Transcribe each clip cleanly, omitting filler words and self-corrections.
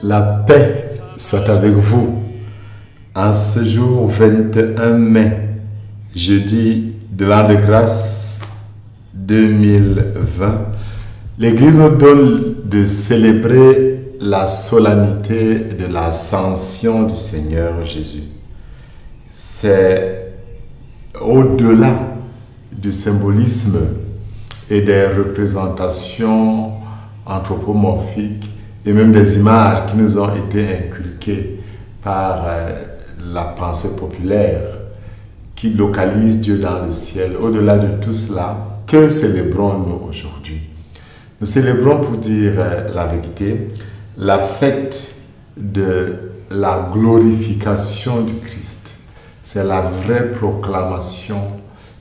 La paix soit avec vous. En ce jour 21 mai, jeudi de l'an de grâce 2020, l'Église nous donne de célébrer la solennité de l'ascension du Seigneur Jésus. C'est au-delà du symbolisme et des représentations anthropomorphiques et même des images qui nous ont été inculquées par la pensée populaire qui localise Dieu dans le ciel. Au-delà de tout cela, que célébrons-nous aujourd'hui? Nous célébrons, pour dire la vérité, la fête de la glorification du Christ. C'est la vraie proclamation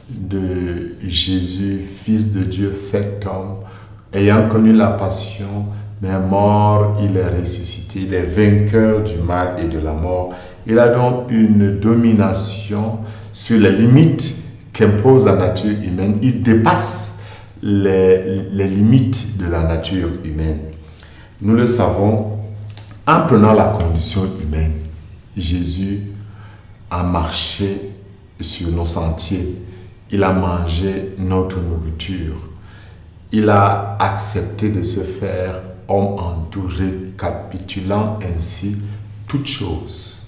de Jésus, Fils de Dieu, fait homme, ayant connu la passion, mais mort, il est ressuscité, il est vainqueur du mal et de la mort. Il a donc une domination sur les limites qu'impose la nature humaine. Il dépasse les limites de la nature humaine. Nous le savons, en prenant la condition humaine, Jésus a marché sur nos sentiers. Il a mangé notre nourriture. Il a accepté de se faire homme en tout, récapitulant ainsi toutes choses.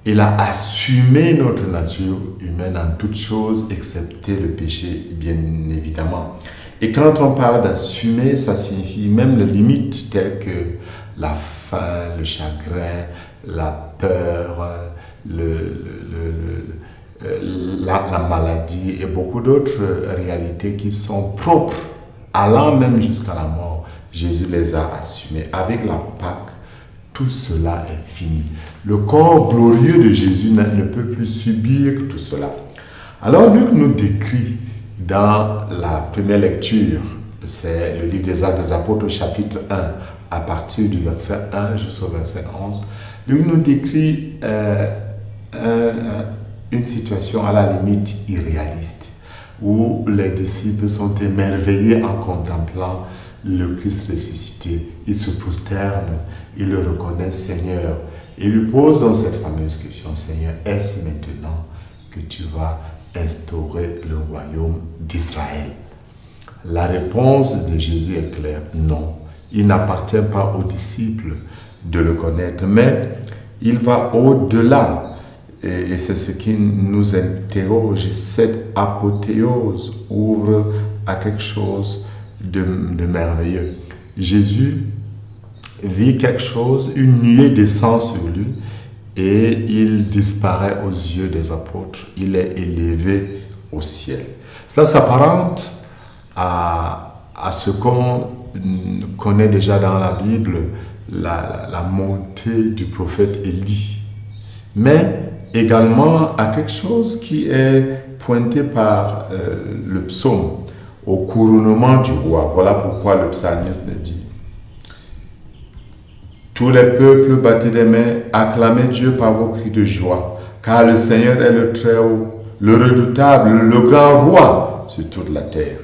Il a assumé notre nature humaine en toutes choses, excepté le péché, bien évidemment. Et quand on parle d'assumer, ça signifie même les limites telles que la faim, le chagrin, la peur, la maladie et beaucoup d'autres réalités qui sont propres, allant même jusqu'à la mort. Jésus les a assumés. Avec la Pâque, tout cela est fini. Le corps glorieux de Jésus ne peut plus subir tout cela. Alors Luc nous décrit dans la première lecture, c'est le livre des Actes des Apôtres, chapitre 1, à partir du verset 1 jusqu'au verset 11, Luc nous décrit une situation à la limite irréaliste, où les disciples sont émerveillés en contemplant le Christ ressuscité. Ils se prosternent, ils le reconnaissent Seigneur. Ils lui posent donc cette fameuse question: Seigneur, est-ce maintenant que tu vas instaurer le royaume d'Israël? La réponse de Jésus est claire: non. Il n'appartient pas aux disciples de le connaître, mais il va au-delà. Et c'est ce qui nous interroge. Cette apothéose ouvre à quelque chose de merveilleux. Jésus vit quelque chose, une nuée descend sur lui et il disparaît aux yeux des apôtres. Il est élevé au ciel. Cela s'apparente à ce qu'on connaît déjà dans la Bible, la montée du prophète Élie, mais également à quelque chose qui est pointé par le psaume, au couronnement du roi. Voilà pourquoi le psalmiste dit: tous les peuples, battez des mains, acclamez Dieu par vos cris de joie, car le Seigneur est le Très-Haut, le redoutable, le grand roi sur toute la terre.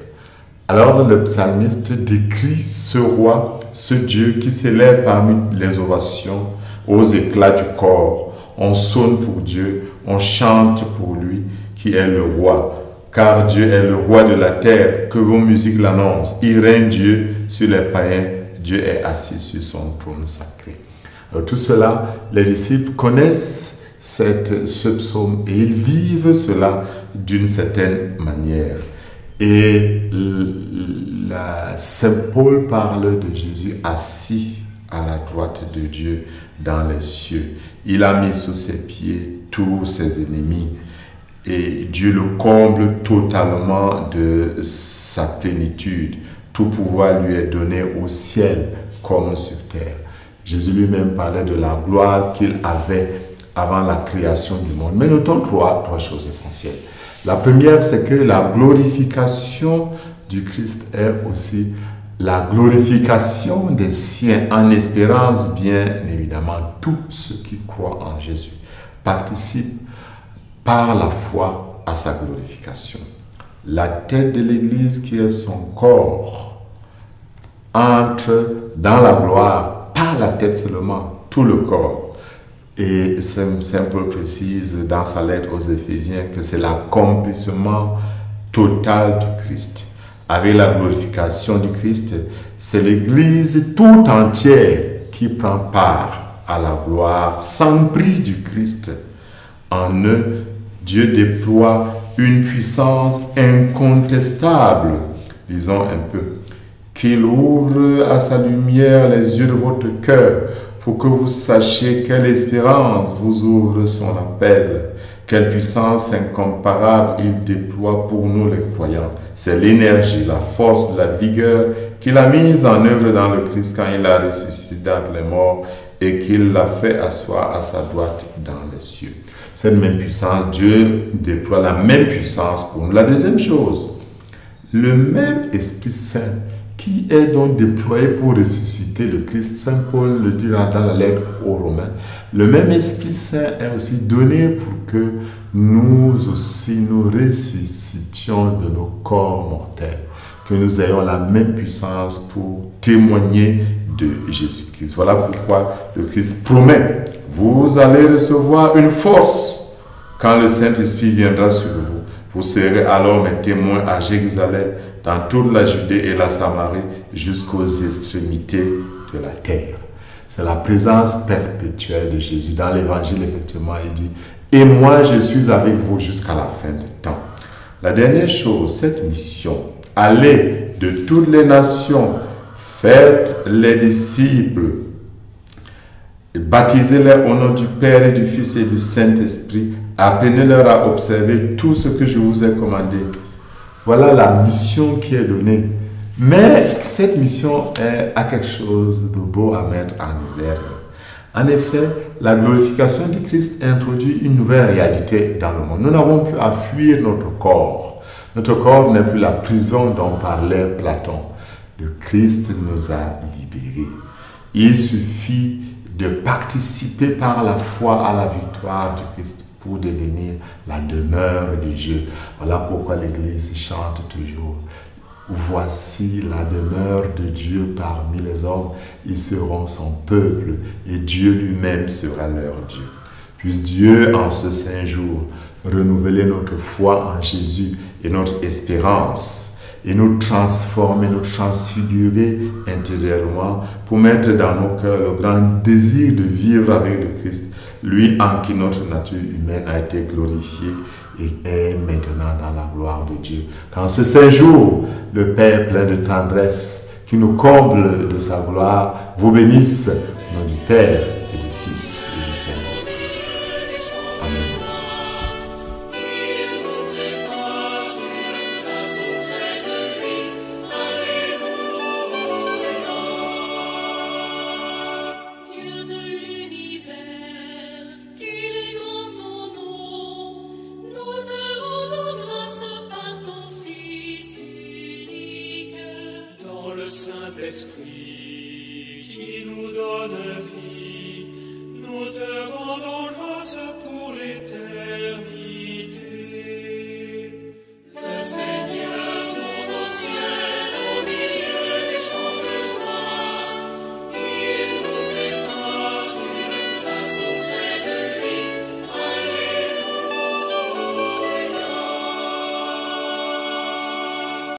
Alors le psalmiste décrit ce roi, ce Dieu qui s'élève parmi les ovations, aux éclats du corps. On sonne pour Dieu, on chante pour lui qui est le roi. Car Dieu est le roi de la terre, que vos musiques l'annoncent. Il règne Dieu sur les païens, Dieu est assis sur son trône sacré. Alors, tout cela, les disciples connaissent ce psaume et ils vivent cela d'une certaine manière. Et Saint Paul parle de Jésus assis à la droite de Dieu dans les cieux. Il a mis sous ses pieds tous ses ennemis. Et Dieu le comble totalement de sa plénitude. Tout pouvoir lui est donné au ciel comme sur terre. Jésus lui-même parlait de la gloire qu'il avait avant la création du monde. Mais notons trois choses essentielles. La première, c'est que la glorification du Christ est aussi la glorification des siens, en espérance, bien évidemment. Tous ceux qui croient en Jésus participent par la foi à sa glorification. La tête de l'Église, qui est son corps, entre dans la gloire pas la tête seulement, tout le corps. Et Saint Paul précise dans sa lettre aux Éphésiens que c'est l'accomplissement total du Christ. Avec la glorification du Christ, c'est l'Église tout entière qui prend part à la gloire sans prise du Christ. En eux, Dieu déploie une puissance incontestable, disons un peu, qu'il ouvre à sa lumière les yeux de votre cœur pour que vous sachiez quelle espérance vous ouvre son appel, quelle puissance incomparable il déploie pour nous les croyants. C'est l'énergie, la force, la vigueur qu'il a mise en œuvre dans le Christ quand il a ressuscité d'entre les morts et qu'il l'a fait asseoir à sa droite dans les cieux. Cette même puissance, Dieu déploie la même puissance pour nous. La deuxième chose, le même Esprit Saint qui est donc déployé pour ressusciter le Christ. Saint Paul le dira dans la lettre aux Romains. Le même Esprit Saint est aussi donné pour que nous aussi nous ressuscitions de nos corps mortels, que nous ayons la même puissance pour témoigner de Jésus-Christ. Voilà pourquoi le Christ promet: vous allez recevoir une force quand le Saint-Esprit viendra sur vous. Vous serez alors mes témoins à Jérusalem, dans toute la Judée et la Samarie, jusqu'aux extrémités de la terre. C'est la présence perpétuelle de Jésus. Dans l'Évangile, effectivement, il dit: et moi, je suis avec vous jusqu'à la fin des temps. La dernière chose, cette mission, allez de toutes les nations, faites les disciples, baptisez-les au nom du Père et du Fils et du Saint-Esprit, apprenez-leur à observer tout ce que je vous ai commandé. Voilà la mission qui est donnée. Mais cette mission a quelque chose de beau à mettre en exergue. En effet, la glorification du Christ introduit une nouvelle réalité dans le monde. Nous n'avons plus à fuir notre corps. Notre corps n'est plus la prison dont parlait Platon. Le Christ nous a libérés. Il suffit de participer par la foi à la victoire du Christ pour devenir la demeure de Dieu. Voilà pourquoi l'Église chante toujours: voici la demeure de Dieu parmi les hommes, ils seront son peuple et Dieu lui-même sera leur Dieu. Puisse Dieu en ce saint jour renouveler notre foi en Jésus et notre espérance, et nous transformer, nous transfigurer intérieurement pour mettre dans nos cœurs le grand désir de vivre avec le Christ, lui en qui notre nature humaine a été glorifiée et est maintenant dans la gloire de Dieu. Qu'en ce saint jour, le Père plein de tendresse, qui nous comble de sa gloire, vous bénisse au nom du Père et du Fils et du Saint-Esprit. Amen. Saint-Esprit qui nous donne vie.